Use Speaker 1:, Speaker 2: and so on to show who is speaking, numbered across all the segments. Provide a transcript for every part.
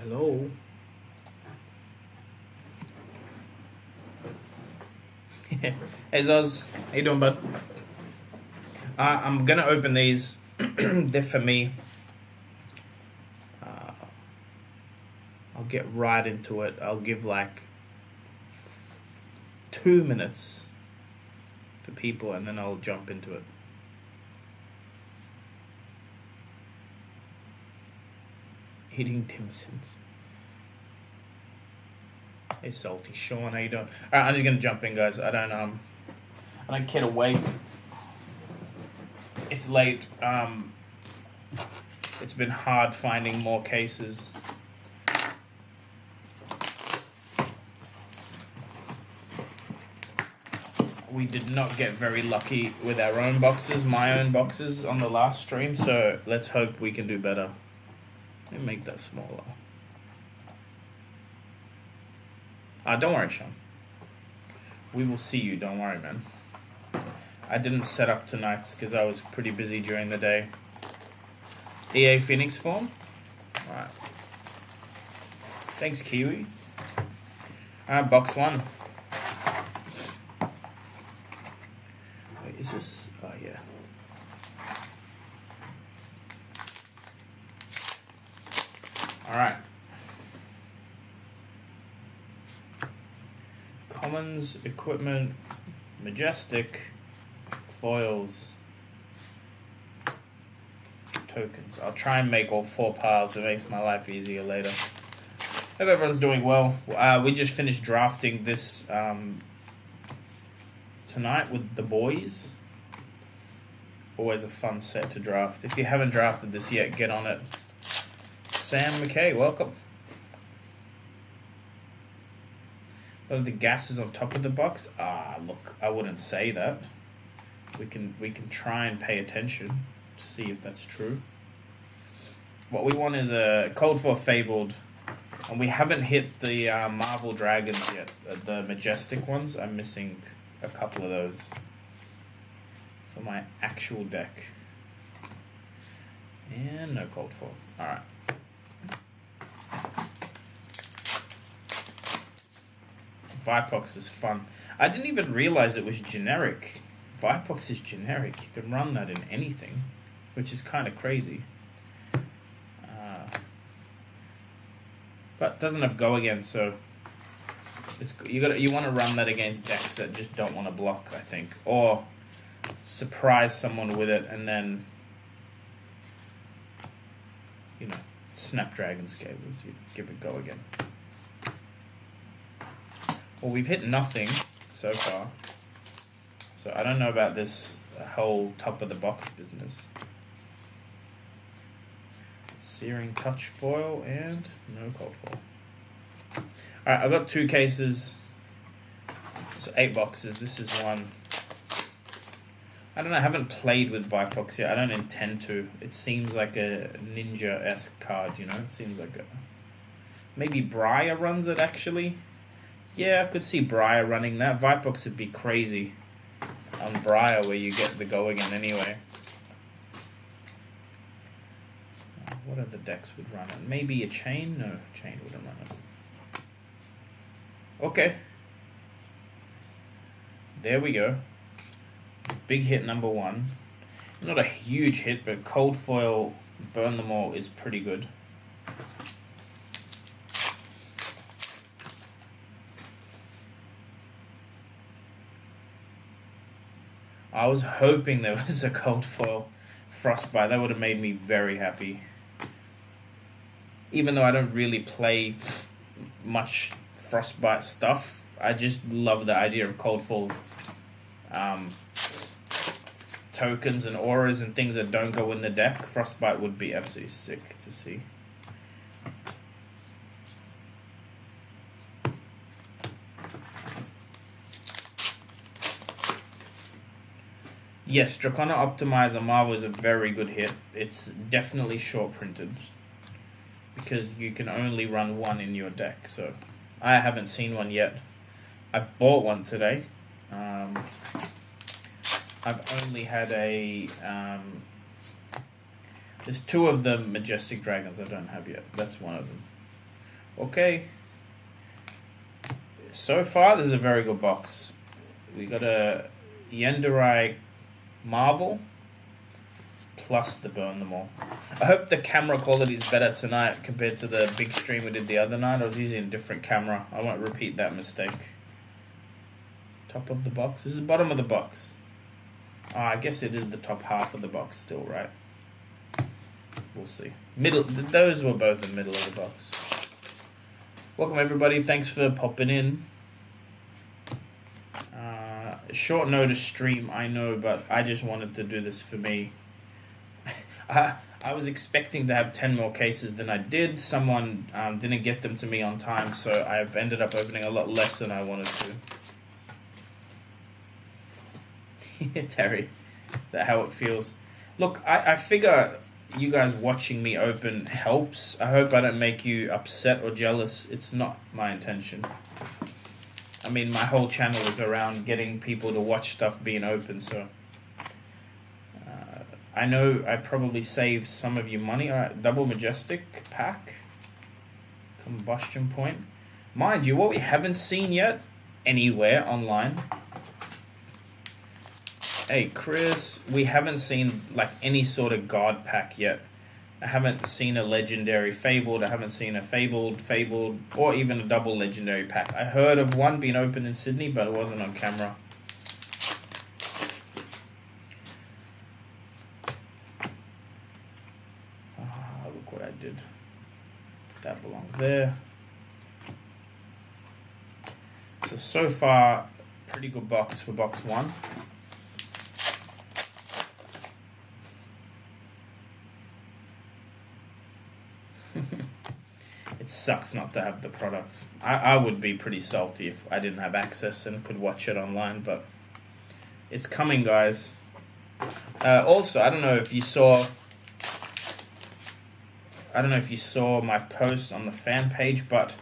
Speaker 1: Hello. Hey Zoz, how you doing, bud? I'm gonna open these. They're for me. I'll get right into it. I'll give like 2 minutes for people, and then I'll jump into it. Eating Tim Sims. Hey, Salty Sean, how you doing? All right, I'm just gonna jump in, guys. I don't care to wait. It's late. It's been hard finding more cases. We did not get very lucky with our own boxes, my own boxes, on the last stream, so let's hope we can do better. Let me make that smaller. Don't worry, Sean. We will see you, don't worry, man. I didn't set up tonight's because I was pretty busy during the day. EA Phoenix form? Alright. Thanks, Kiwi. Alright, box one. Wait, is this? Oh, yeah. Alright. Commons, equipment, majestic, foils, tokens. I'll try and make all 4 piles. It makes my life easier later. Hope everyone's doing well. We just finished drafting this tonight with the boys. Always a fun set to draft. If you haven't drafted this yet, get on it. Sam McKay, welcome. The gas is on top of the box. Look, I wouldn't say that. We can try and pay attention to see if that's true. What we want is a Cold for Fabled, and we haven't hit the Marvel Dragons yet. The majestic ones. I'm missing a couple of those for my actual deck. And no Cold for. All right. Vipox is fun. I didn't even realize it was generic. Vipox is generic. You can run that in anything, which is kind of crazy. But it doesn't have go again, so you want to run that against decks that just don't want to block, I think, or surprise someone with it and then Snapdragon Scalers. You give it go again. Well, we've hit nothing so far. So I don't know about this whole top of the box business. Searing Touch foil and no cold foil. Alright, I've got 2 cases. So 8 boxes. This is one. I don't know, I haven't played with Vipox yet. I don't intend to. It seems like a ninja-esque card, It seems like a... Maybe Briar runs it, actually. Yeah, I could see Briar running that. Vipox would be crazy on Briar where you get the go again anyway. What other decks would run it? Maybe a Chain? No, Chain wouldn't run it. Okay. There we go. Big hit number 1. Not a huge hit, but Cold Foil Burn Them All is pretty good. I was hoping there was a Cold Foil Frostbite. That would have made me very happy. Even though I don't really play much Frostbite stuff, I just love the idea of Cold Foil tokens and auras and things that don't go in the deck. Frostbite would be absolutely sick to see. Yes, Dracona Optimizer Marvel is a very good hit. It's definitely short printed because you can only run one in your deck. So I haven't seen one yet. I bought one today. I've only had a... there's 2 of the Majestic Dragons I don't have yet. That's one of them. Okay. So far, this is a very good box. We got a Yenderai Marvel plus the Burn Them All. I hope the camera quality is better tonight compared to the big stream we did the other night. I was using a different camera. I won't repeat that mistake. Top of the box. This is the bottom of the box. I guess it is the top half of the box still, right? We'll see. Middle. Those were both the middle of the box. Welcome everybody. Thanks for popping in. Short notice stream, I know, but I just wanted to do this for me. I was expecting to have 10 more cases than I did. Someone didn't get them to me on time, so I've ended up opening a lot less than I wanted to. Terry, that's how it feels. Look, I figure you guys watching me open helps. I hope I don't make you upset or jealous. It's not my intention. I mean, my whole channel is around getting people to watch stuff being open, so... I know I probably saved some of you money. Alright, double majestic pack. Combustion point. Mind you, what we haven't seen yet anywhere online. Hey, Chris, we haven't seen like any sort of god pack yet. I haven't seen a legendary fabled. I haven't seen a fabled, or even a double legendary pack. I heard of one being opened in Sydney, but it wasn't on camera. Look what I did. That belongs there. So far, pretty good box for box one. It sucks not to have the product. I would be pretty salty if I didn't have access and could watch it online, but it's coming, guys. Also, I don't know if you saw my post on the fan page, but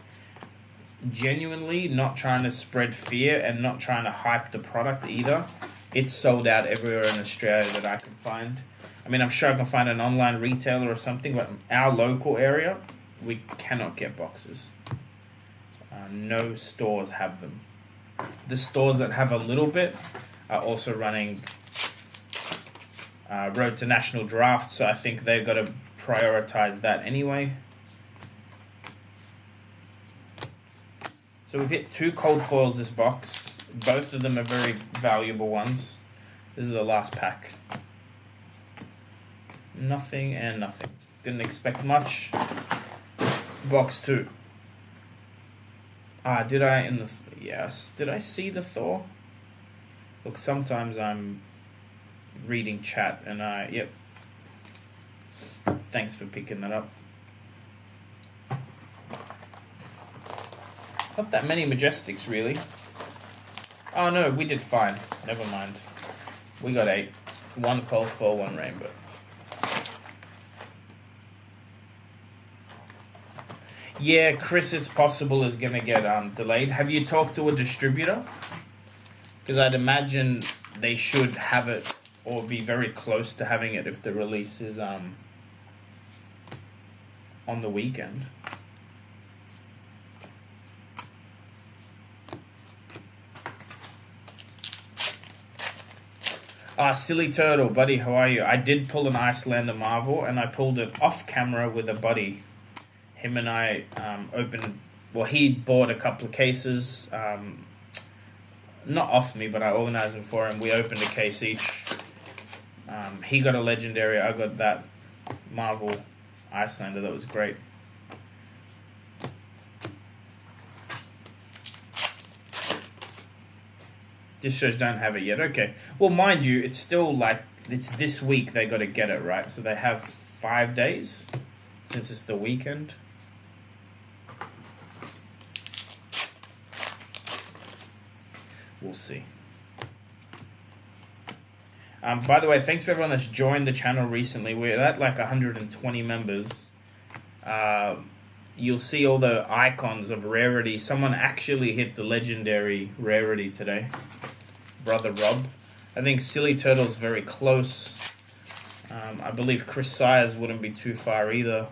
Speaker 1: genuinely not trying to spread fear and not trying to hype the product either. It's sold out everywhere in Australia that I can find. I mean, I'm sure I can find an online retailer or something, but our local area, we cannot get boxes. No stores have them. The stores that have a little bit are also running Road to National Draft, so I think they've got to prioritize that anyway. So we've hit 2 cold foils this box. Both of them are very valuable ones. This is the last pack. Nothing and nothing. Didn't expect much. Box 2. Did I in the... Yes. Did I see the Thor? Look, sometimes I'm reading chat and Yep. Thanks for picking that up. Not that many Majestics, really. Oh, no, we did fine. Never mind. We got 8. 1 cold foil, 1 rainbow. Yeah, Chris, it's possible is going to get delayed. Have you talked to a distributor? Because I'd imagine they should have it or be very close to having it if the release is on the weekend. Silly Turtle, buddy, how are you? I did pull an Icelander Marvel, and I pulled it off camera with a buddy. Him and I opened... Well, he bought a couple of cases. Not off me, but I organized them for him. We opened a case each. He got a legendary. I got that Marvel Icelander. That was great. This shows don't have it yet. Okay. Well, mind you, it's still like... It's this week they got to get it, right? So they have 5 days since it's the weekend. We'll see. By the way, thanks for everyone that's joined the channel recently. We're at like 120 members. You'll see all the icons of rarity. Someone actually hit the legendary rarity today. Brother Rob. I think Silly Turtle's very close. I believe Chris Sires wouldn't be too far either.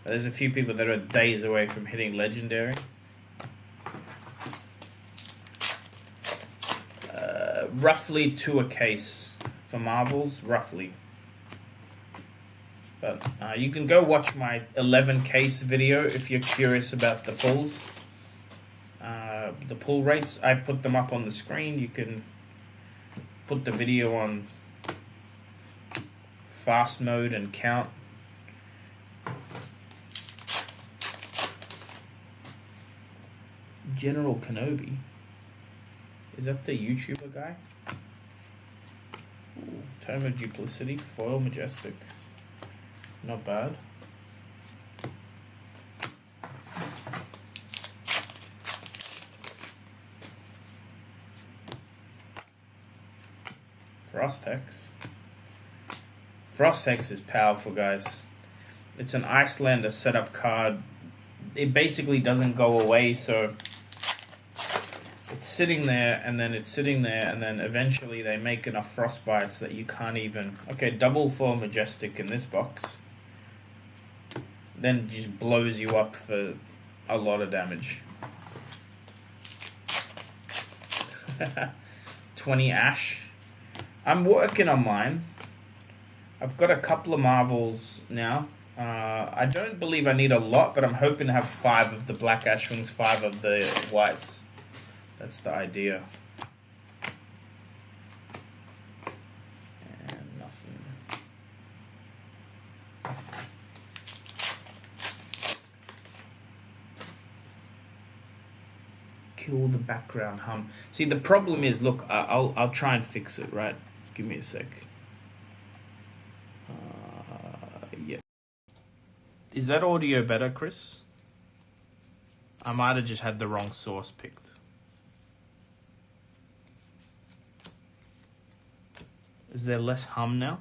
Speaker 1: There's a few people that are days away from hitting legendary. Roughly 2 a case for marbles, roughly. But you can go watch my 11 case video if you're curious about the pulls. The pull rates, I put them up on the screen. You can put the video on fast mode and count. General Kenobi. Is that the YouTuber guy? Ooh, Tome of Duplicity, Foil Majestic. Not bad. Frostex. Frostex is powerful, guys. It's an Icelander setup card. It basically doesn't go away, so it's sitting there, and then it's sitting there, and then eventually they make enough frostbites that you can't even... Okay, double foil Majestic in this box. Then it just blows you up for a lot of damage. 20 Ash. I'm working on mine. I've got a couple of marvels now. I don't believe I need a lot, but I'm hoping to have 5 of the black Ashwings, 5 of the whites. That's the idea. And nothing. Kill the background hum. See, the problem is, look, I'll try and fix it, right? Give me a sec. Yeah. Is that audio better, Chris? I might have just had the wrong source picked. Is there less hum now?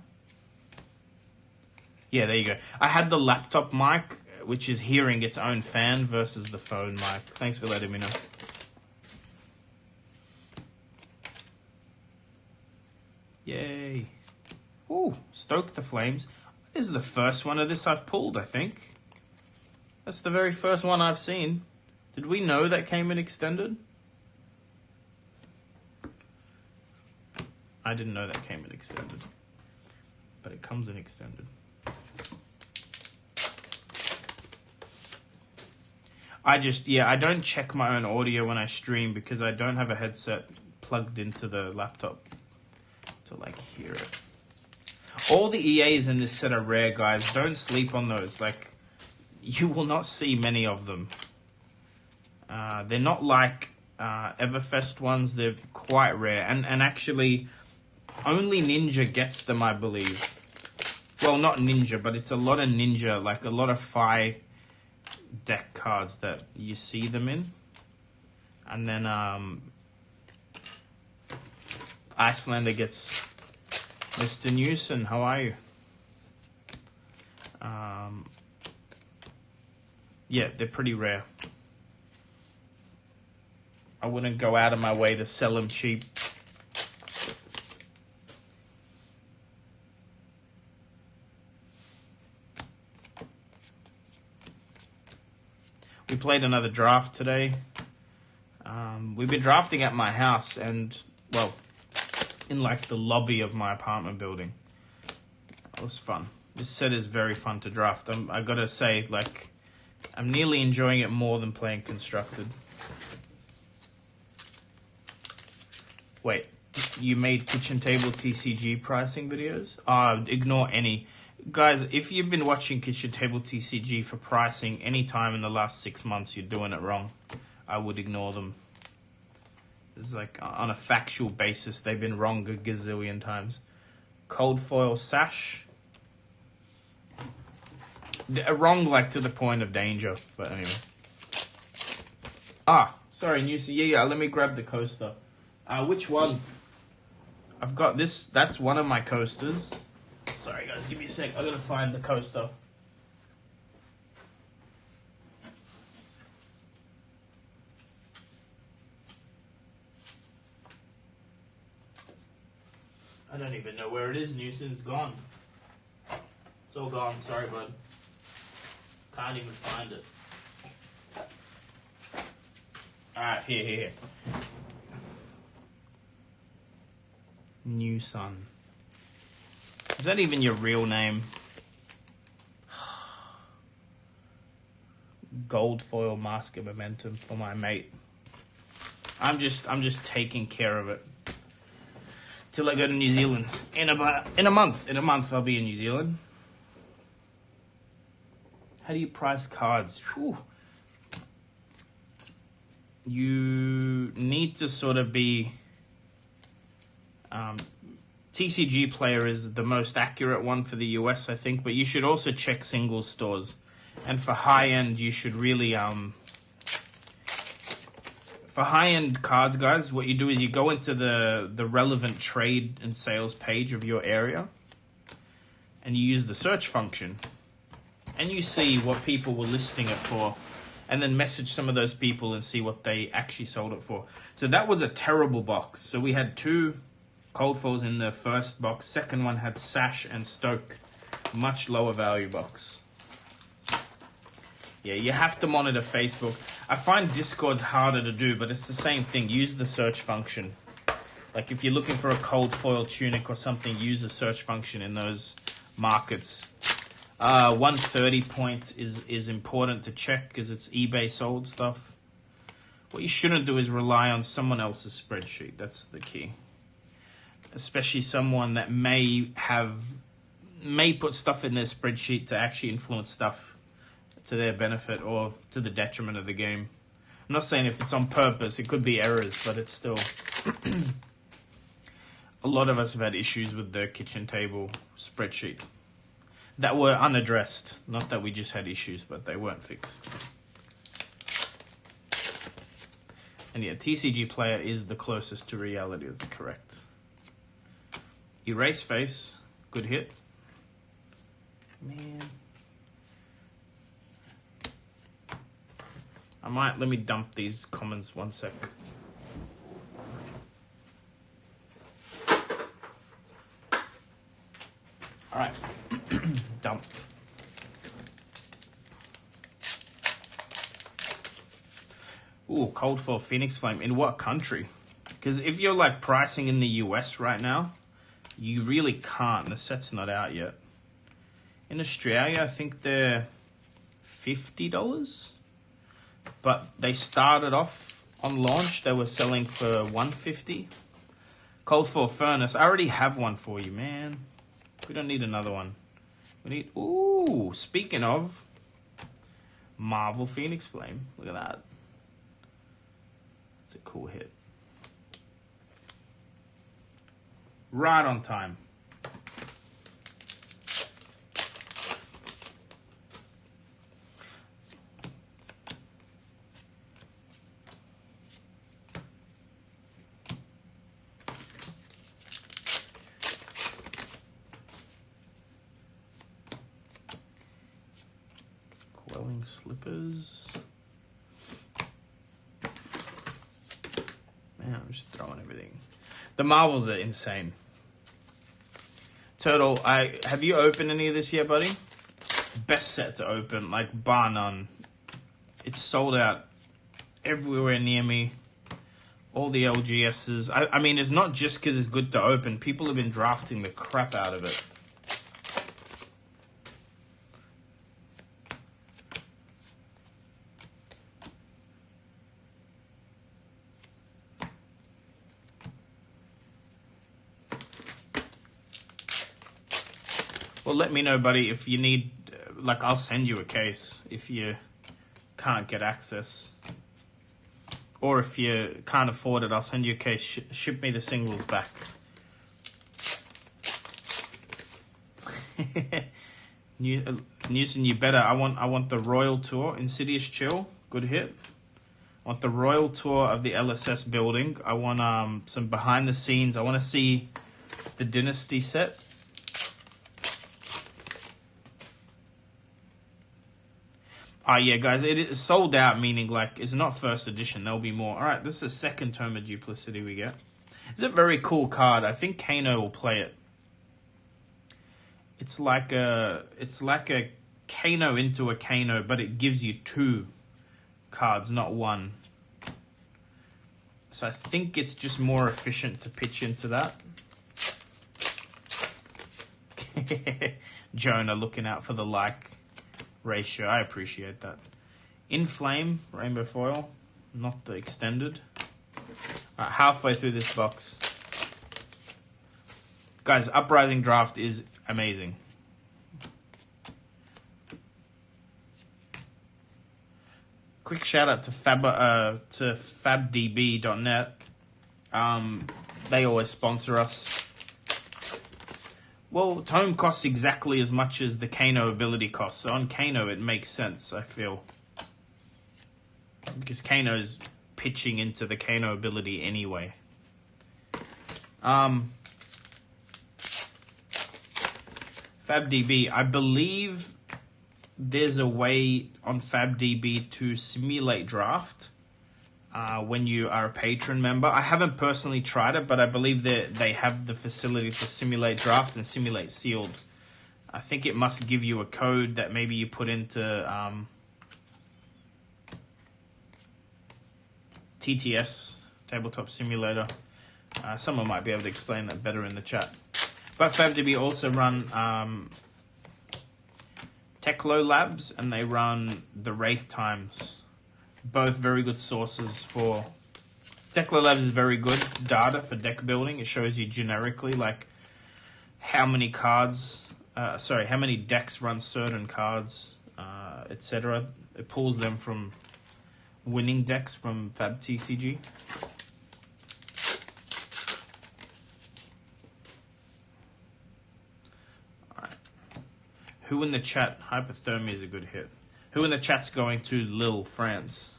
Speaker 1: Yeah, there you go. I had the laptop mic, which is hearing its own fan, versus the phone mic. Thanks for letting me know. Yay. Ooh, Stoke the Flames. This is the first one of this I've pulled, I think. That's the very first one I've seen. Did we know that came in extended? I didn't know that came in extended. But it comes in extended. I don't check my own audio when I stream because I don't have a headset plugged into the laptop to like hear it. All the EAs in this set are rare, guys. Don't sleep on those. Like, you will not see many of them. They're not like Everfest ones. They're quite rare. And actually, only Ninja gets them, I believe. Well, not Ninja, but it's a lot of Ninja, like a lot of Fi deck cards that you see them in. And then Icelander gets Mr. Newson. How are you? Yeah, they're pretty rare. I wouldn't go out of my way to sell them cheap. We played another draft today. We've been drafting at my house and, well, in like the lobby of my apartment building. It was fun. This set is very fun to draft. I gotta say, like, I'm nearly enjoying it more than playing Constructed. Wait, you made kitchen table TCG pricing videos? Ignore any. Guys, if you've been watching kitchen table TCG for pricing any time in the last 6 months, you're doing it wrong. I would ignore them. It's like, on a factual basis, they've been wrong a gazillion times. Cold foil sash. Wrong, like, to the point of danger. But anyway. Sorry, Newsy. Yeah, let me grab the coaster. Which one? I've got this. That's one of my coasters. Sorry, guys. Give me a sec. I gotta find the coaster. I don't even know where it is. Newson's gone. It's all gone. Sorry, bud. Can't even find it. Alright, here. New Sun. Is that even your real name? Gold foil Mask of Momentum for my mate. I'm just taking care of it till I go to New Zealand in a month. In a month I'll be in New Zealand. How do you price cards? Whew. You need to sort of be... TCG Player is the most accurate one for the US, I think, but you should also check singles stores. And for high-end, you should really... For high-end cards, guys, what you do is you go into the relevant trade and sales page of your area, and you use the search function. And you see what people were listing it for, and then message some of those people and see what they actually sold it for. So that was a terrible box. So we had 2 cold foils in the first box. Second one had Sash and Stoke. Much lower value box. Yeah, you have to monitor Facebook. I find Discord's harder to do, but it's the same thing. Use the search function. Like if you're looking for a cold foil tunic or something, use the search function in those markets. 130 point is important to check because it's eBay sold stuff. What you shouldn't do is rely on someone else's spreadsheet. That's the key. Especially someone that may put stuff in their spreadsheet to actually influence stuff to their benefit or to the detriment of the game. I'm not saying if it's on purpose, it could be errors, but it's still... A lot of us have had issues with the kitchen table spreadsheet that were unaddressed. Not that we just had issues, but they weren't fixed. And yeah, TCG Player is the closest to reality. That's correct. Erase Face, good hit. Man. Let me dump these comments 1 sec. All right, dumped. Ooh, cold for Phoenix Flame. In what country? Because if you're like pricing in the US right now, you really can't. The set's not out yet. In Australia, I think they're $50. But they started off on launch. They were selling for $150. Cold for Furnace. I already have one for you, man. We don't need another one. We need... Ooh, speaking of... Marvel Phoenix Flame. Look at that. It's a cool hit. Right on time. Quelling Slippers. Man, I'm just throwing everything. The Marvels are insane. Turtle, have you opened any of this yet, buddy? Best set to open, like bar none. It's sold out everywhere near me. All the LGSs. I mean, it's not just because it's good to open. People have been drafting the crap out of it. Well, let me know, buddy, if you need, like, I'll send you a case if you can't get access. Or if you can't afford it, I'll send you a case. Ship me the singles back. Newson, you better. I want the Royal Tour. Insidious Chill, good hit. I want the Royal Tour of the LSS building. I want some behind the scenes. I want to see the Dynasty set. Yeah, guys, it is sold out, meaning, like, it's not first edition. There'll be more. All right, this is the second Tome of Duplicity we get. It's a very cool card. I think Kano will play it. It's like a Kano into a Kano, but it gives you 2 cards, not 1. So I think it's just more efficient to pitch into that. Jonah looking out for the like ratio. I appreciate that. Inflame, rainbow foil, not the extended. Alright, halfway through this box. Guys, Uprising draft is amazing. Quick shout out to fabdb.net. They always sponsor us. Well, Tome costs exactly as much as the Kano ability costs. So on Kano, it makes sense, I feel. Because Kano's pitching into the Kano ability anyway. FabDB, I believe there's a way on FabDB to simulate draft when you are a patron member. I haven't personally tried it, but I believe that they have the facility to simulate draft and simulate sealed. I think it must give you a code that maybe you put into TTS, Tabletop Simulator. Someone might be able to explain that better in the chat. But FabDB also run Techlo Labs, and they run the Wraith Times. Both very good sources for... Techlo Labs is very good data for deck building. It shows you generically like how many cards, how many decks run certain cards, etc. It pulls them from winning decks from FabTCG. Who in the chat? Hypothermia is a good hit. Who in the chat's going to Lille, France?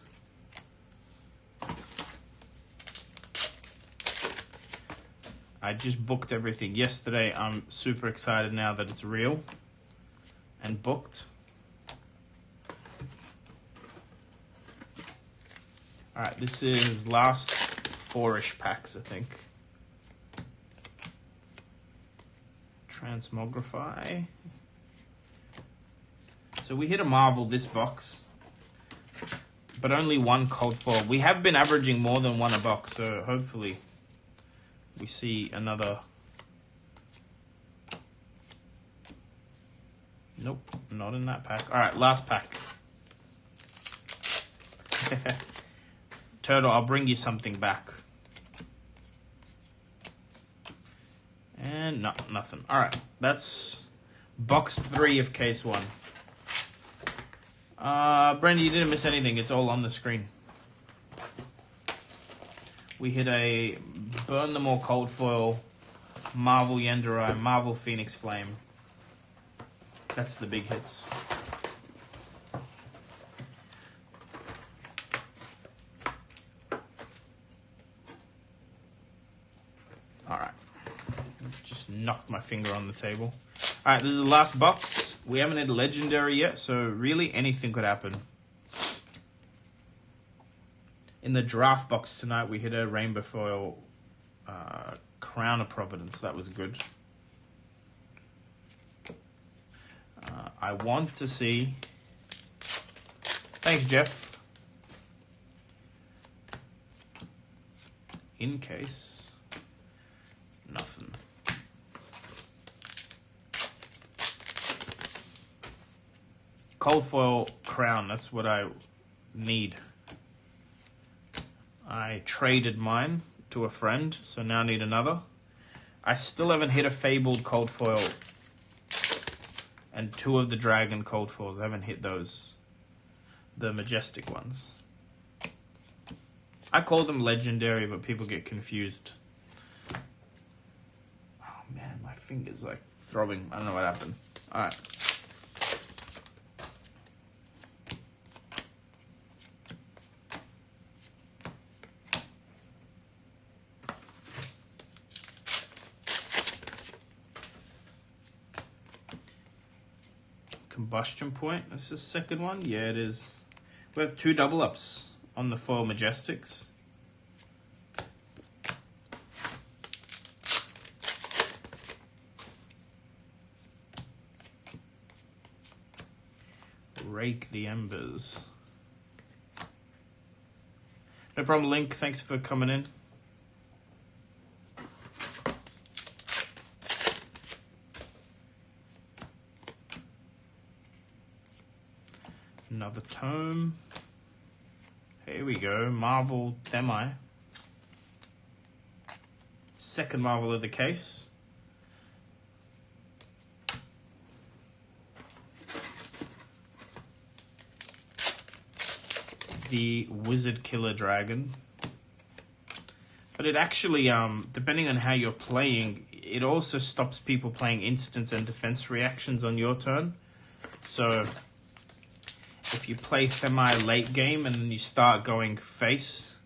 Speaker 1: I just booked everything yesterday. I'm super excited now that it's real and booked. Alright, this is last 4-ish packs, I think. Transmogrify. So we hit a Marvel this box, but only 1 cold foil. We have been averaging more than 1 a box, so hopefully we see another. Nope, not in that pack. All right, last pack. Turtle, I'll bring you something back. And no, nothing. All right, that's box 3 of case 1. Brandy, you didn't miss anything. It's all on the screen. We hit a Burn Them All Cold Foil, Marvel Yenderai, Marvel Phoenix Flame. That's the big hits. Alright. Just knocked my finger on the table. Alright, this is the last box. We haven't had a legendary yet, so really anything could happen. In the draft box tonight, we hit a rainbow foil Crown of Providence. That was good. I want to see... Thanks, Jeff. In case... Nothing. Cold foil Crown, that's what I need. I traded mine to a friend, so now I need another. I still haven't hit a Fabled cold foil and 2 of the Dragon cold foils. I haven't hit those. The majestic ones. I call them legendary, but people get confused. Oh man, my finger's like throbbing. I don't know what happened. Alright. Combustion Point, this is the second one? Yeah, it is. We have 2 double ups on the foil Majestics. Rake the embers. No problem, Link. Thanks for coming in. Another tome. Here we go. Marvel Themi. Second Marvel of the case. The Wizard Killer Dragon. But it actually, depending on how you're playing, it also stops people playing instants and defense reactions on your turn. So if you play Themi late game and then you start going face,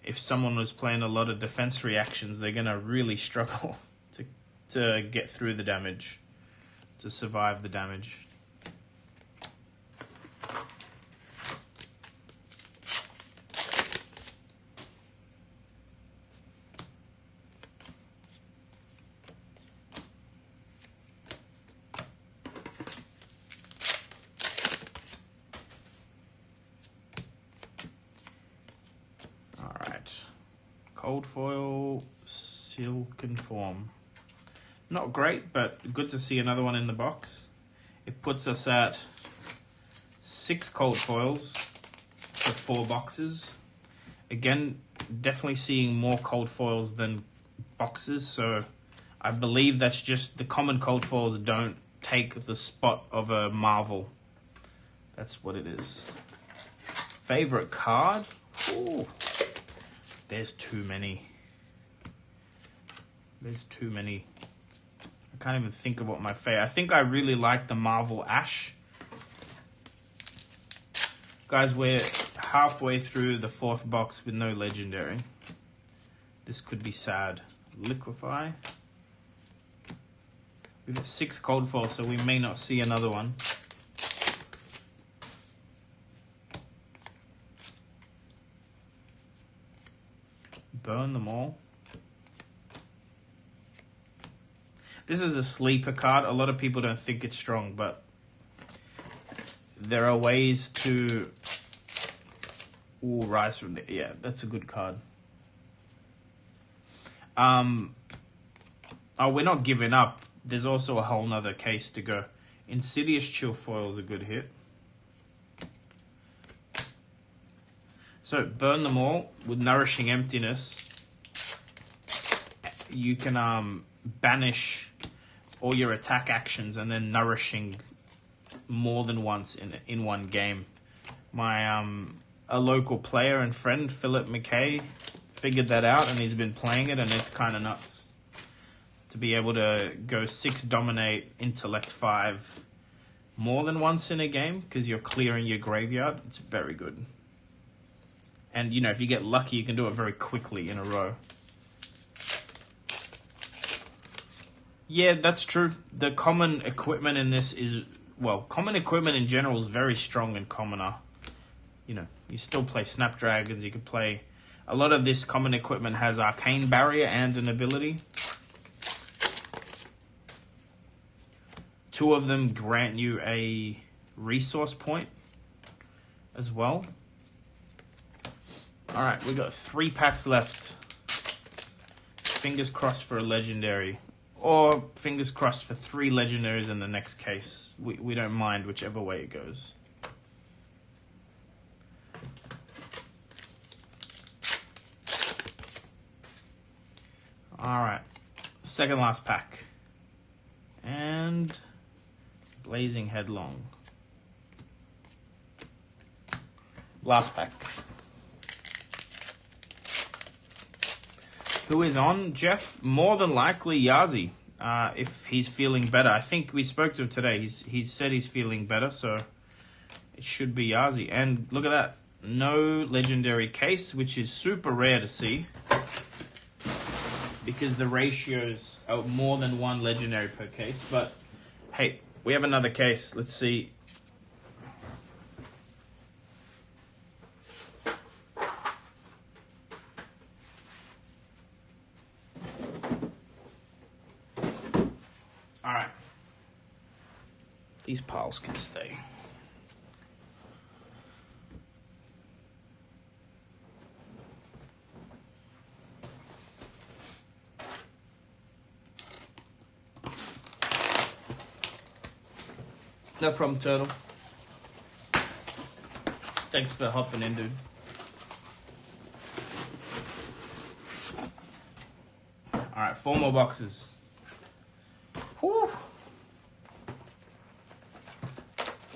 Speaker 1: if someone was playing a lot of defense reactions, they're going to really struggle to get through the damage, to survive the damage. Cold foil, silken form. Not great, but good to see another one in the box. It puts us at 6 cold foils for 4 boxes. Again, definitely seeing more cold foils than boxes, so I believe that's just the common cold foils don't take the spot of a Marvel. That's what it is. Favorite card? Ooh. There's too many. There's too many. I can't even think of what my favorite. I think I really like the Marvel Ash. Guys, we're halfway through the 4th box with no legendary. This could be sad. Liquefy. We've got 6 cold foils, so we may not see another one. Burn them all. This is a sleeper card. A lot of people don't think it's strong, but there are ways to... Ooh, rise from the... Yeah, that's a good card. Oh, we're not giving up. There's also a whole nother case to go. Insidious Chill Foil is a good hit. So, burn them all with Nourishing Emptiness. You can banish all your attack actions and then Nourishing more than once in one game. My a local player and friend, Philip McKay, figured that out and he's been playing it and it's kind of nuts. To be able to go 6 Dominate, Intellect 5 more than once in a game because you're clearing your graveyard, it's very good. And, you know, if you get lucky, you can do it very quickly in a row. Yeah, that's true. The common equipment in this is... Well, common equipment in general is very strong in Commoner. You know, you still play Snapdragons. You could play... A lot of this common equipment has Arcane Barrier and an ability. 2 of them grant you a resource point as well. Alright, we got 3 packs left. Fingers crossed for a legendary. Or fingers crossed for 3 legendaries in the next case. We don't mind whichever way it goes. Alright, second last pack. And Blazing Headlong. Last pack. Who is on, Jeff? More than likely Yazi, if he's feeling better. I think we spoke to him today. He's said he's feeling better, so it should be Yazi. And look at that. No legendary case, which is super rare to see. Because the ratios are more than 1 legendary per case. But, hey, we have another case. Let's see. Alright. These piles can stay. No problem, Turtle. Thanks for hopping in, dude. Alright, 4 more boxes. Whew.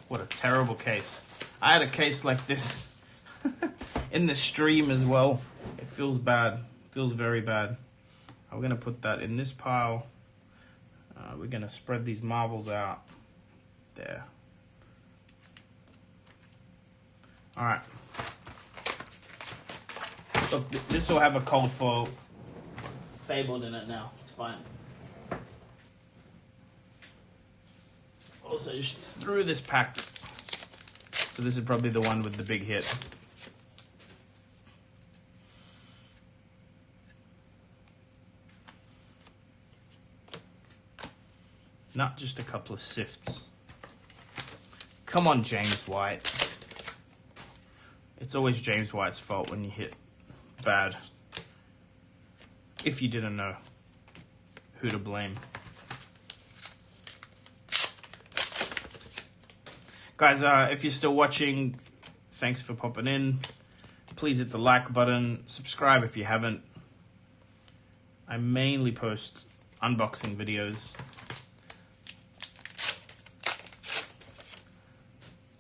Speaker 1: What a terrible case. I had a case like this in the stream as well. It feels bad. Feels very bad. I'm going to put that in this pile. We're going to spread these marbles out. There. Alright. Look, this will have a cold foil fabled in it now. It's fine. Also, just through this pack. So this is probably the one with the big hit. Not just a couple of sifts. Come on, James White. It's always James White's fault when you hit bad. If you didn't know who to blame. Guys, if you're still watching, thanks for popping in. Please hit the like button. Subscribe if you haven't. I mainly post unboxing videos.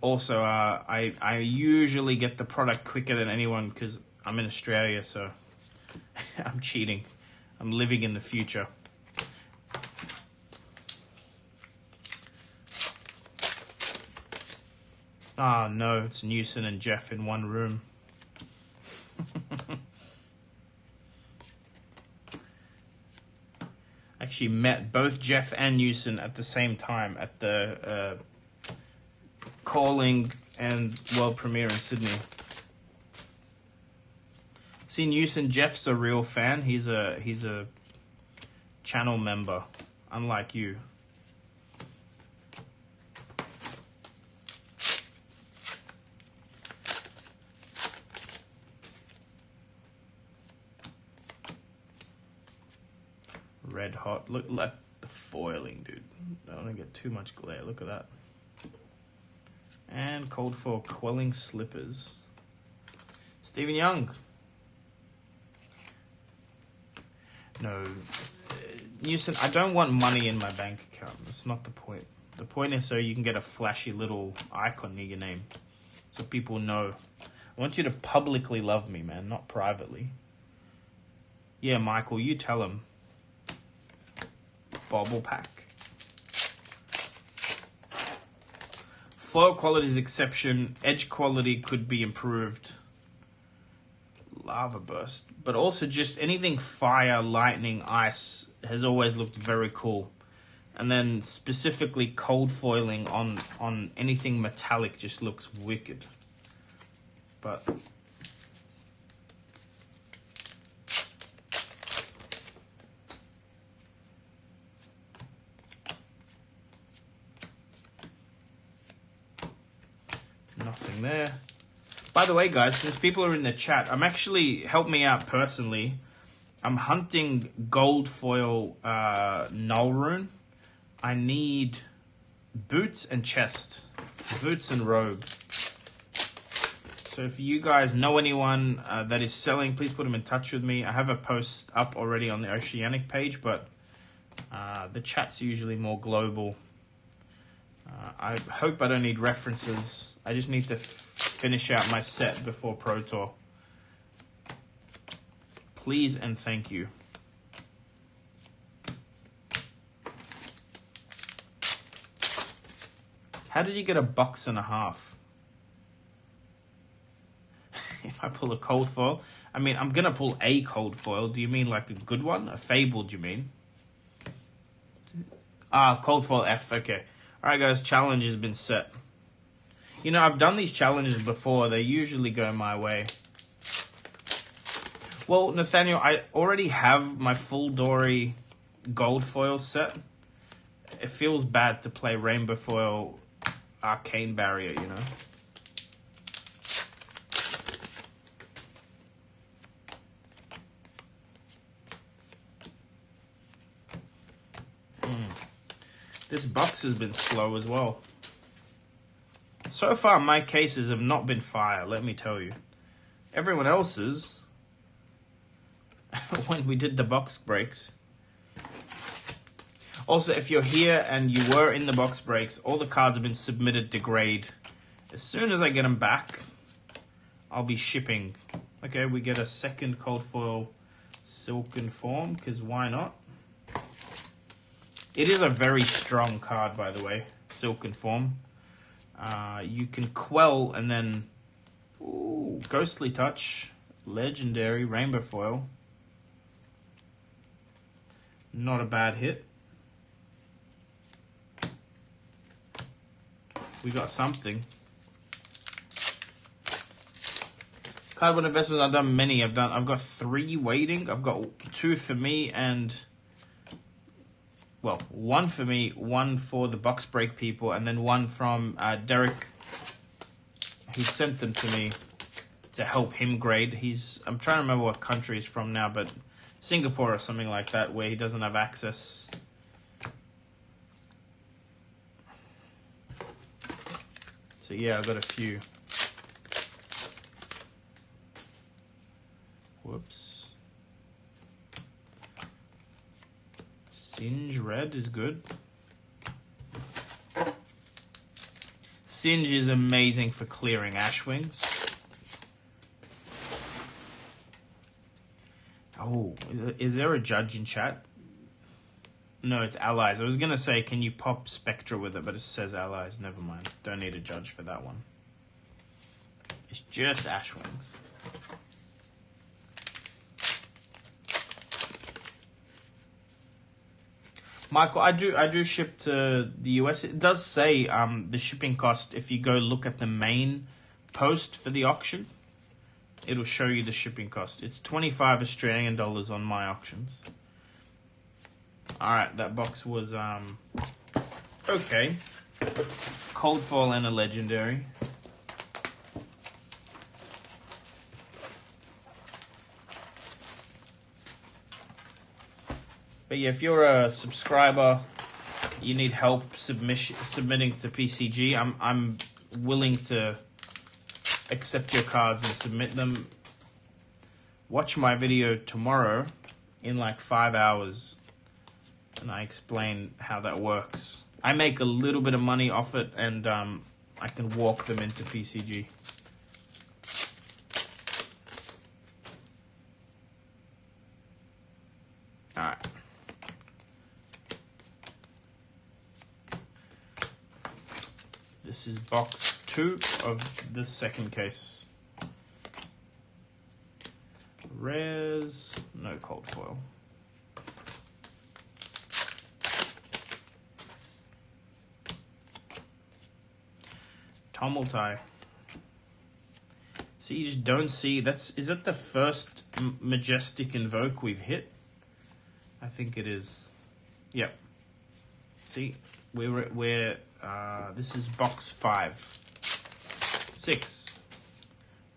Speaker 1: Also, I usually get the product quicker than anyone because I'm in Australia, so I'm cheating. I'm living in the future. Oh no, it's Newson and Jeff in one room. Actually met both Jeff and Newson at the same time at the Calling and world premiere in Sydney. See, Newson, Jeff's a real fan. He's a channel member, unlike you. Red hot. Look like the foiling, dude. Don't want to get too much glare. Look at that. And cold for quelling slippers. Stephen Young. No. Newson, I don't want money in my bank account. That's not the point. The point is so you can get a flashy little icon near your name. So people know. I want you to publicly love me, man, not privately. Yeah, Michael, you tell him. Bobble pack. Foil quality is exception. Edge quality could be improved. Lava burst. But also just anything fire, lightning, ice has always looked very cool. And then specifically cold foiling on anything metallic just looks wicked. But nothing there. By the way, guys, since people are in the chat, I'm actually, help me out personally. I'm hunting gold foil null rune. I need boots and chest. Boots and robe. So if you guys know anyone that is selling, please put them in touch with me. I have a post up already on the Oceanic page, but the chat's usually more global. I hope I don't need references. I just need to finish out my set before Pro Tour. Please and thank you. How did you get a box and a half? If I pull a cold foil, I mean, I'm gonna pull a cold foil. Do you mean like a good one? A fabled, you mean? Ah, cold foil F, okay. Alright guys, challenge has been set. You know, I've done these challenges before. They usually go my way. Well, Nathaniel, I already have my full Dory gold foil set. It feels bad to play rainbow foil arcane barrier, you know? This box has been slow as well. So far, my cases have not been fire, let me tell you. Everyone else's, when we did the box breaks. Also, if you're here and you were in the box breaks, all the cards have been submitted to grade. As soon as I get them back, I'll be shipping. Okay, we get a second cold foil Silken Form, because why not? It is a very strong card, by the way, Silken Form. You can quell and then... Ooh, Ghostly Touch, Legendary, Rainbow Foil. Not a bad hit. We got something. Cardboard investments, I've done many. I've got 3 waiting. I've got 2 for me and, well, 1 for me, 1 for the box break people, and then 1 from Derek, who sent them to me to help him grade. I'm trying to remember what country he's from now, but Singapore or something like that, where he doesn't have access. So yeah, I've got a few. Whoops. Singe Red is good. Singe is amazing for clearing Ashwings. Oh, is there a judge in chat? No, it's allies. I was going to say, can you pop Spectra with it, but it says allies. Never mind. Don't need a judge for that one. It's just Ashwings. Michael, I do ship to the US. It does say the shipping cost, if you go look at the main post for the auction, it'll show you the shipping cost. It's 25 Australian dollars on my auctions. Alright, that box was okay. Cold foil and a legendary. But yeah, if you're a subscriber, you need help submitting to PCG, I'm willing to accept your cards and submit them. Watch my video tomorrow in like 5 hours, and I explain how that works. I make a little bit of money off it, and I can walk them into PCG. Alright. This is box 2 of the second case. Rares, no cold foil. Tumultai. See, you just don't see. Is that the first Majestic Invoke we've hit? I think it is. Yep. See, this is box 6.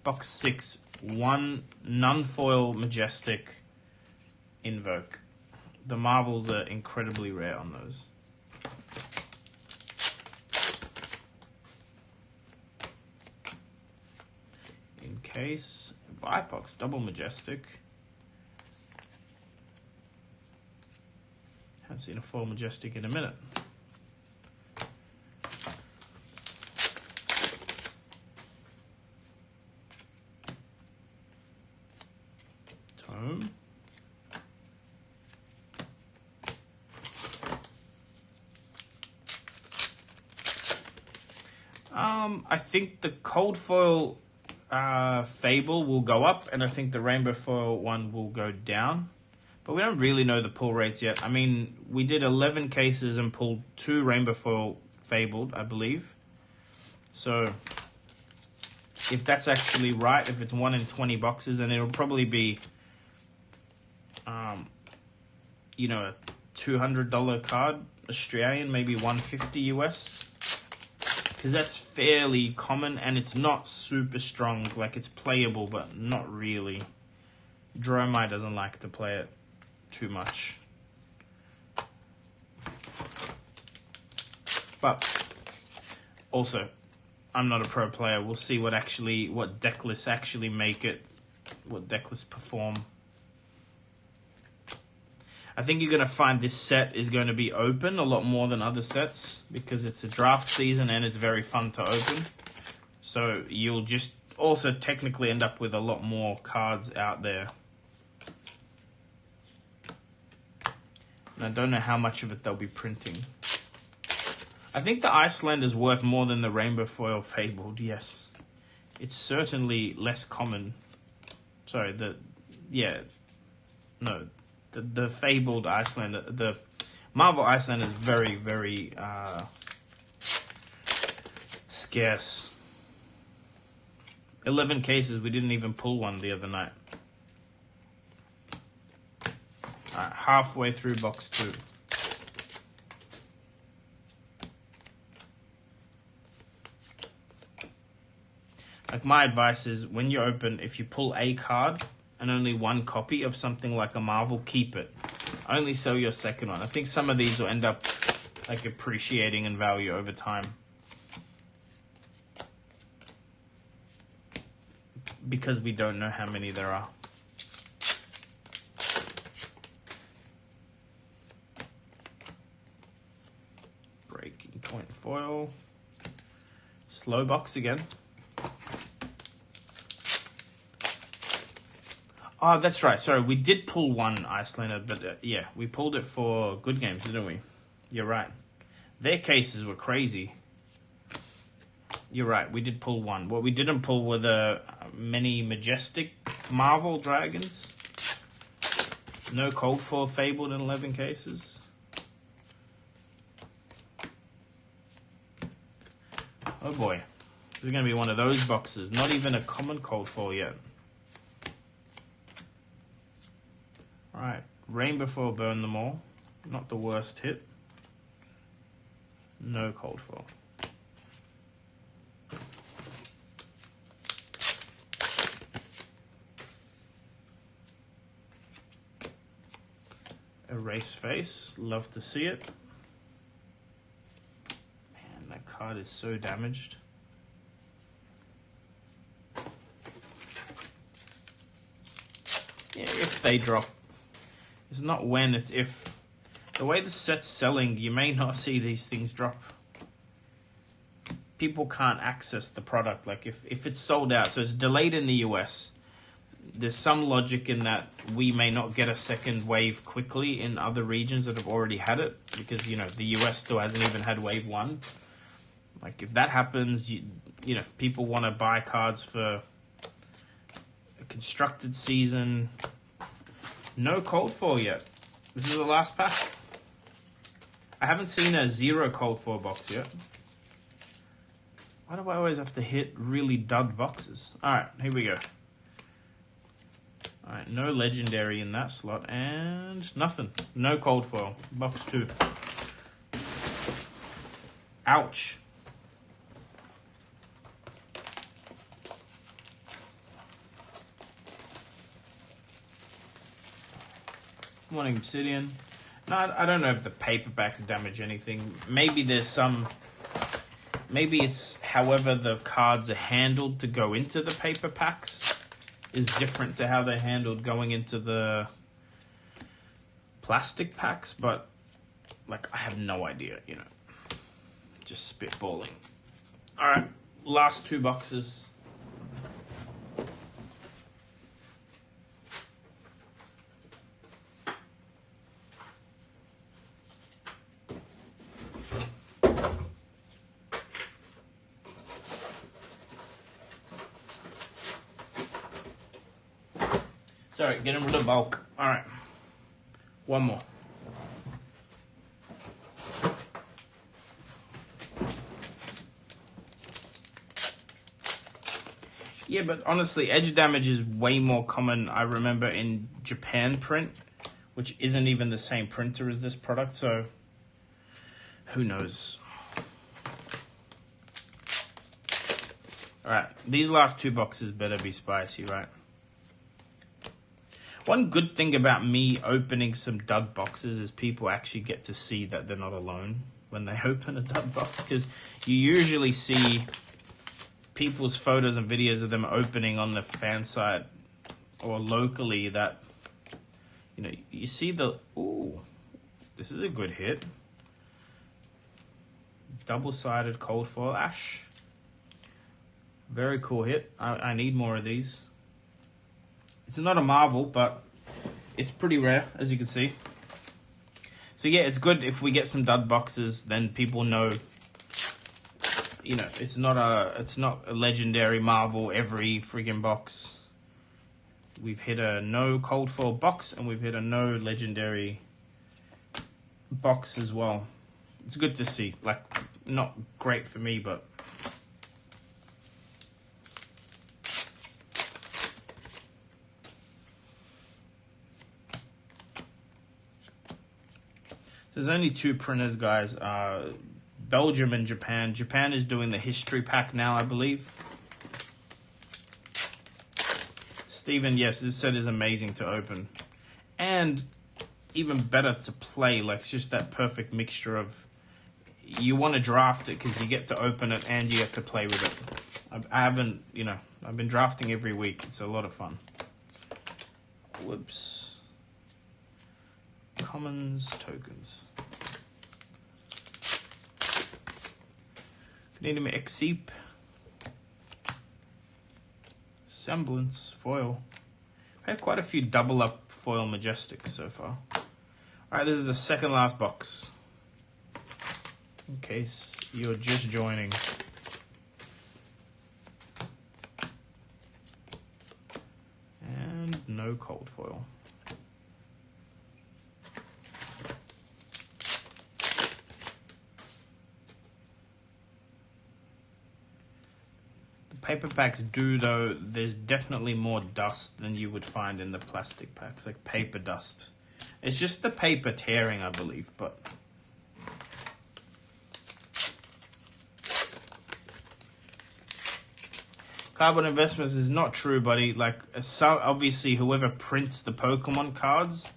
Speaker 1: Box 6. 1 non-foil Majestic Invoke. The marbles are incredibly rare on those. In case, Vipox double Majestic. Haven't seen a foil Majestic in a minute. Tome. I think the cold foil Fable will go up, and I think the rainbow foil one will go down. But we don't really know the pull rates yet. I mean, we did 11 cases and pulled 2 rainbow foil Fabled, I believe. So if that's actually right, if it's 1 in 20 boxes, then it'll probably be, you know, a $200 card, Australian, maybe $150 US. Because that's fairly common, and it's not super strong. Like, it's playable, but not really. Dromai doesn't like to play it too much. But also, I'm not a pro player. We'll see what deck lists actually make it, what deck lists perform. I think you're going to find this set is going to be open a lot more than other sets because it's a draft season and it's very fun to open. So you'll just also technically end up with a lot more cards out there. And I don't know how much of it they'll be printing. I think the Iceland is worth more than the Rainbow Foil Fabled, yes. It's certainly less common. Sorry, the Fabled Iceland, the Marvel Iceland is very, very scarce. 11 cases, we didn't even pull one the other night. Alright, halfway through box 2. Like, my advice is, when you open, if you pull a card and only one copy of something like a Marvel, keep it. Only sell your second one. I think some of these will end up like appreciating in value over time. Because we don't know how many there are. Breaking point foil. Slow box again. Oh, that's right. Sorry, we did pull one Icelander, but yeah, we pulled it for Good Games, didn't we? You're right. Their cases were crazy. You're right, we did pull one. What we didn't pull were the many majestic Marvel dragons. No cold foil Fabled in 11 cases. Oh boy. This is going to be one of those boxes. Not even a common cold foil yet. Alright, Rainbow Foil Burn Them All. Not the worst hit. No cold foil. Erase Face, love to see it. Man, that card is so damaged. Yeah, if they drop. It's not when, it's if. The way the set's selling, you may not see these things drop. People can't access the product. Like, if it's sold out, so it's delayed in the US, there's some logic in that we may not get a second wave quickly in other regions that have already had it, because, you know, the US still hasn't even had wave 1. Like, if that happens, you know, people want to buy cards for a constructed season. No cold foil yet. This is the last pack. I haven't seen a 0 cold foil box yet. Why do I always have to hit really dud boxes? Alright, here we go. Alright, no legendary in that slot, and nothing. No cold foil. Box 2. Ouch. Morning, Obsidian. No, I don't know if the paperbacks damage anything. Maybe there's some... Maybe it's however the cards are handled to go into the paper packs is different to how they're handled going into the plastic packs, but like I have no idea, you know. Just spitballing. Alright, last 2 boxes. Sorry, getting rid of bulk. Alright. One more. Yeah, but honestly, edge damage is way more common, I remember, in Japan print, which isn't even the same printer as this product, so who knows. Alright, these last 2 boxes better be spicy, right? One good thing about me opening some dud boxes is people actually get to see that they're not alone when they open a dud box, because you usually see people's photos and videos of them opening on the fan site or locally that, you know, you see the, ooh, this is a good hit. Double-sided cold foil ash. Very cool hit. I need more of these. It's not a marvel, but it's pretty rare, as you can see. So yeah, it's good if we get some dud boxes, then people know, you know, it's not a legendary marvel every friggin' box. We've hit a no cold foil box, and we've hit a no legendary box as well. It's good to see. Like, not great for me, but there's only 2 printers, guys. Belgium and Japan. Japan is doing the history pack now, I believe. Steven, yes, this set is amazing to open. And even better to play. Like, it's just that perfect mixture of, you want to draft it because you get to open it and you get to play with it. I haven't, you know, I've been drafting every week. It's a lot of fun. Whoops. Commons, tokens. Need Exceep. Semblance, foil. I had quite a few double up foil majestics so far. Alright, this is the second last box. In case you're just joining. And no cold foil. Paper packs do, though, there's definitely more dust than you would find in the plastic packs, like paper dust. It's just the paper tearing, I believe, but Carbon Investments is not true, buddy. Like, so obviously whoever prints the Pokemon cards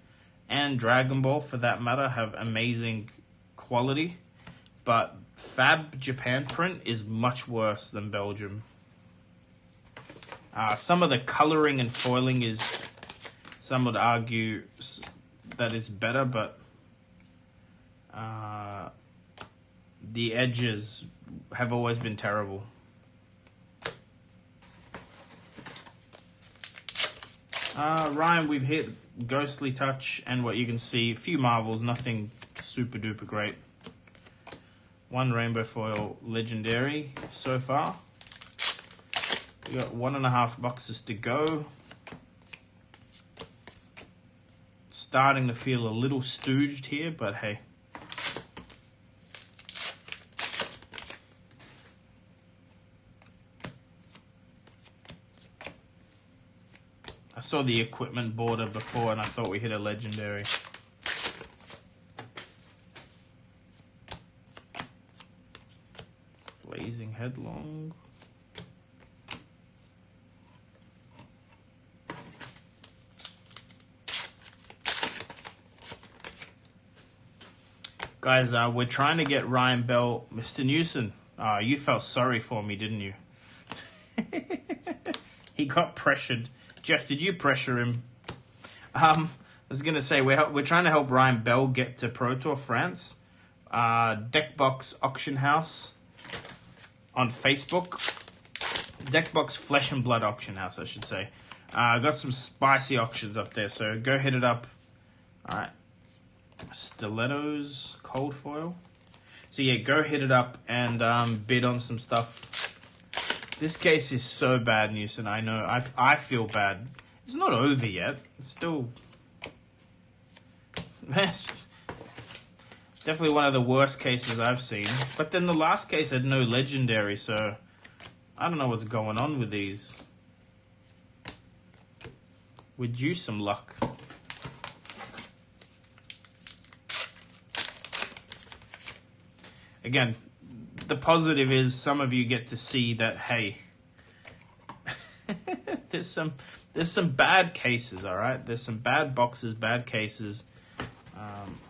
Speaker 1: and Dragon Ball, for that matter, have amazing quality, but Fab Japan print is much worse than Belgium. Some of the coloring and foiling is, some would argue that it's better, but the edges have always been terrible. Ryan, we've hit Ghostly Touch and what you can see, a few marvels, nothing super duper great. 1 rainbow foil legendary so far. We got 1.5 boxes to go. Starting to feel a little stooged here, but hey. I saw the equipment border before and I thought we hit a legendary. Blazing Headlong. Guys, we're trying to get Ryan Bell. Mr. Newson, you felt sorry for me, didn't you? He got pressured. Jeff, did you pressure him? I was going to say, we're trying to help Ryan Bell get to Pro Tour France. Deckbox Auction House on Facebook. Deckbox Flesh and Blood Auction House, I should say. Got some spicy auctions up there, so go hit it up. All right. Stilettos, cold foil. So yeah, go hit it up and bid on some stuff. This case is so bad, Newson. I know. I feel bad. It's not over yet. It's still definitely one of the worst cases I've seen. But then the last case had no legendary, so I don't know what's going on with these. We're due some luck. Again, the positive is some of you get to see that, hey, there's some bad cases, all right? There's some bad boxes, bad cases.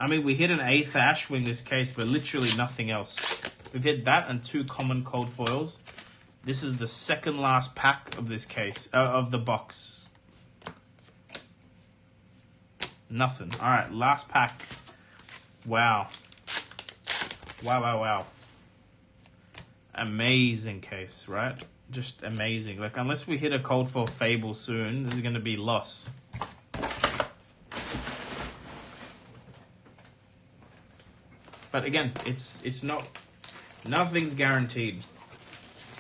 Speaker 1: I mean, we hit an 8th Ashwing this case, but literally nothing else. We've hit that and 2 common cold foils. This is the second last pack of this case, of the box. Nothing. All right, last pack. Wow. Wow. Amazing case, right? Just amazing. Like, unless we hit a cold foil Fable soon, this is going to be loss. But again, it's not... Nothing's guaranteed.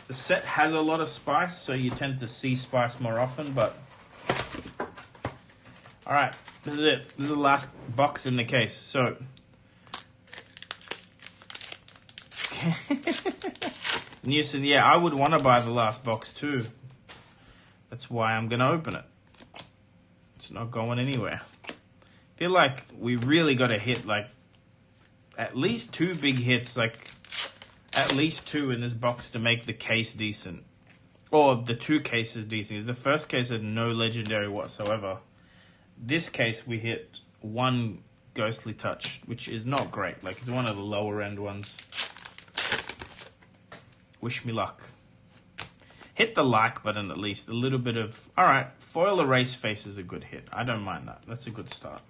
Speaker 1: The set has a lot of spice, so you tend to see spice more often, but... Alright, this is it. This is the last box in the case, so... Newson, yeah, I would want to buy the last box too. That's why I'm going to open it. It's not going anywhere. I feel like we really got to hit, like, at least 2 big hits, like... At least 2 in this box to make the case decent. Or the 2 cases decent. Because the first case had no legendary whatsoever. This case we hit 1 ghostly touch, which is not great. Like, it's one of the lower end ones. Wish me luck. Hit the like button at least. A little bit of... Alright, foil erase face is a good hit. I don't mind that. That's a good start.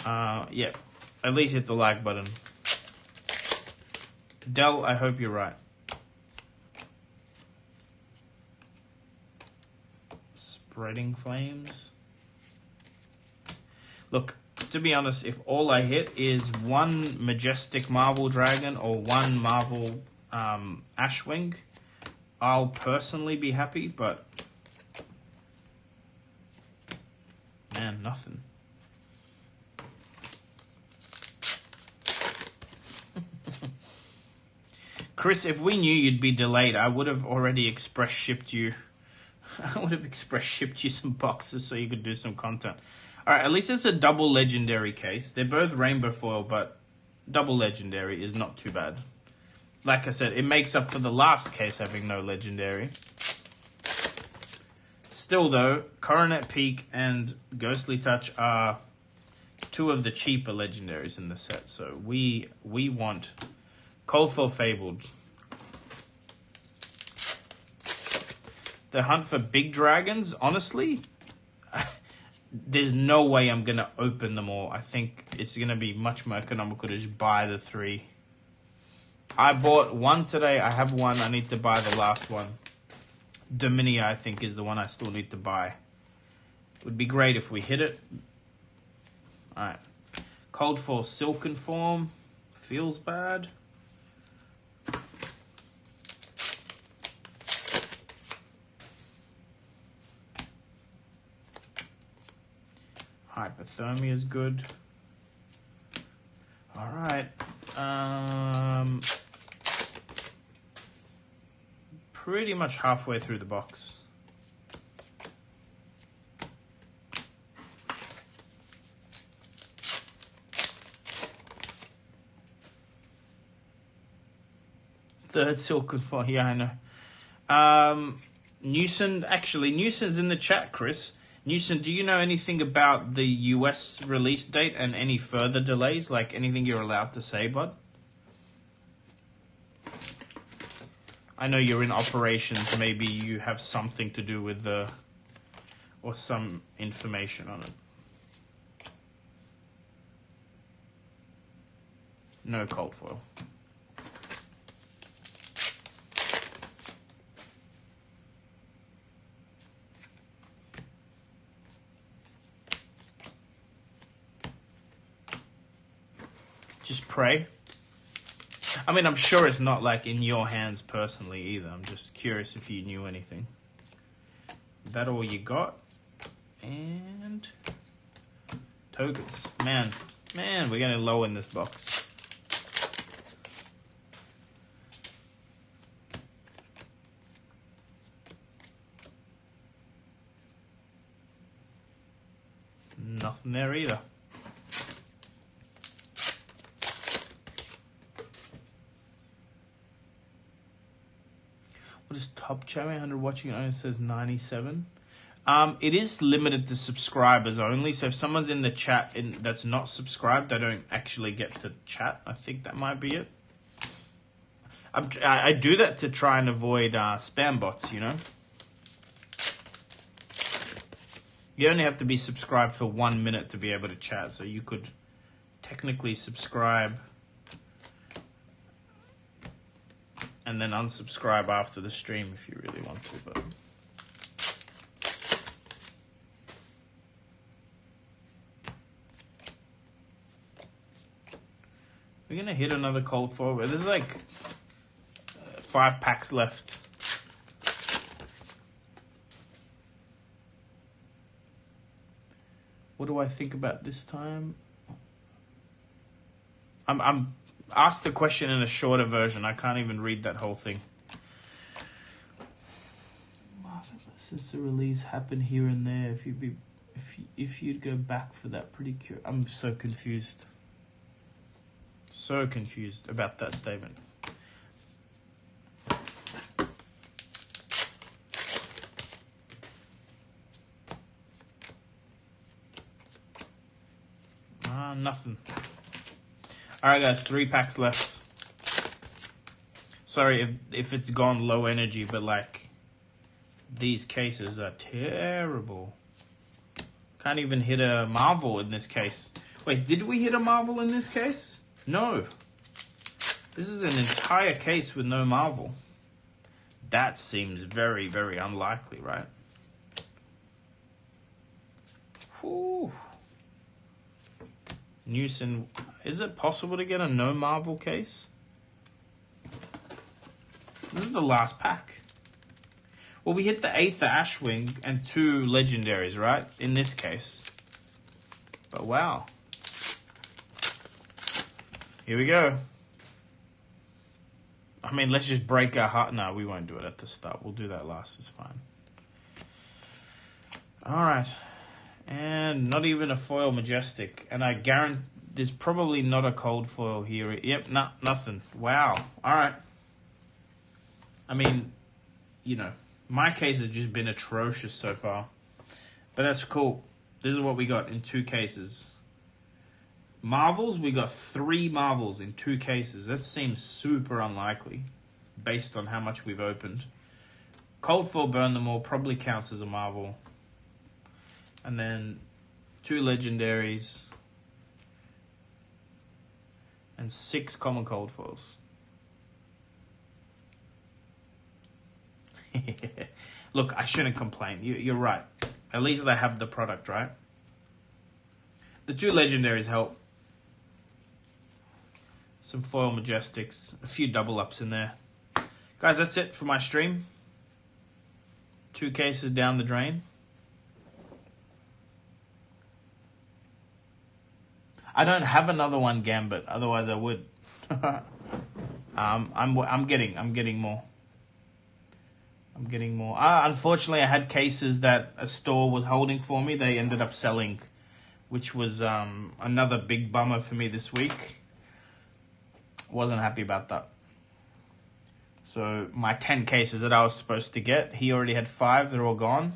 Speaker 1: Yeah. At least hit the like button. Dell, I hope you're right. Spreading flames. Look, to be honest, if all I hit is 1 majestic Marvel Dragon or 1 Marvel Ashwing, I'll personally be happy, but... Man, nothing. Chris, if we knew you'd be delayed, I would have already express shipped you. I would have express shipped you some boxes so you could do some content. Alright, at least it's a double legendary case. They're both rainbow foil, but double legendary is not too bad. Like I said, it makes up for the last case having no legendary. Still though, Coronet Peak and Ghostly Touch are 2 of the cheaper legendaries in the set. So we want... Cold foil Fabled. The hunt for big dragons, honestly, there's no way I'm going to open them all. I think it's going to be much more economical to just buy the 3. I bought 1 today. I have 1. I need to buy the last one. Dominia, I think, is the one I still need to buy. It would be great if we hit it. Alright. Cold foil Silken Form. Feels bad. Hypothermia is good. Alright. Pretty much halfway through the box. Third Silken Form. Yeah, I know. Newson's in the chat, Chris. Newson, do you know anything about the US release date and any further delays? Like anything you're allowed to say, bud? I know you're in operations. Maybe you have something to do with the... or some information on it. No cold foil. Just pray. I mean, I'm sure it's not like in your hands personally either. I'm just curious if you knew anything. Is that all you got? And tokens. Man, we're getting low in this box. Nothing there either. What is top chat 100 watching? It only says 97. It is limited to subscribers only. So if someone's in the chat that's not subscribed, they don't actually get to chat. I think that might be it. I do that to try and avoid spam bots, you know? You only have to be subscribed for 1 minute to be able to chat, so you could technically subscribe and then unsubscribe after the stream if you really want to, but... We're going to hit another cold forward. There's like 5 packs left. What do I think about this time? I'm asked the question in a shorter version. I can't even read that whole thing. Since the release happened here and there, if you'd go back for that, pretty curious. I'm so confused. So confused about that statement. Nothing. Alright guys, 3 packs left. Sorry if it's gone low energy, but like, these cases are terrible. Can't even hit a Marvel in this case. Wait, did we hit a Marvel in this case? No. This is an entire case with no Marvel. That seems very, very unlikely, right? Whew. Newson, is it possible to get a no Marvel case? This is the last pack. Well, we hit the 8th Ashwing and 2 legendaries, right? In this case. But wow. Here we go. I mean, let's just break our heart. No, we won't do it at the start. We'll do that last. It's fine. All right. And not even a foil majestic. And I guarantee there's probably not a cold foil here. Yep, nothing. Wow. All right. I mean, you know, my case has just been atrocious so far. But that's cool. This is what we got in 2 cases. Marvels, we got 3 Marvels in 2 cases. That seems super unlikely based on how much we've opened. Cold foil burn them all probably counts as a Marvel. And then 2 legendaries and 6 common cold foils. Look, I shouldn't complain. You're right. At least I have the product, right? The 2 legendaries help. Some foil majestics. A few double ups in there. Guys, that's it for my stream. 2 cases down the drain. I don't have another one, Gambit. Otherwise, I would. I'm getting more. I'm getting more. Unfortunately, I had cases that a store was holding for me. They ended up selling, which was another big bummer for me this week. Wasn't happy about that. So my 10 cases that I was supposed to get, he already had 5. They're all gone.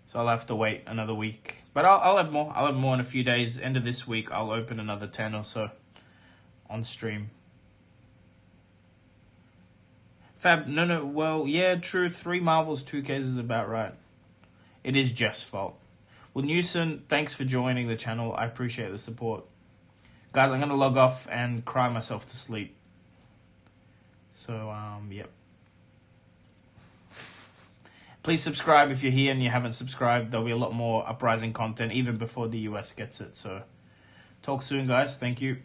Speaker 1: So I'll have to wait another week. But I'll have more. I'll have more in a few days. End of this week, I'll open another 10 or so on stream. Fab, no. Well, yeah, true. 3 Marvels, 2 cases is about right. It is Jeff's fault. Well, Newson, thanks for joining the channel. I appreciate the support. Guys, I'm going to log off and cry myself to sleep. So, yep. Please subscribe if you're here and you haven't subscribed. There'll be a lot more Uprising content even before the US gets it. So, talk soon, guys. Thank you.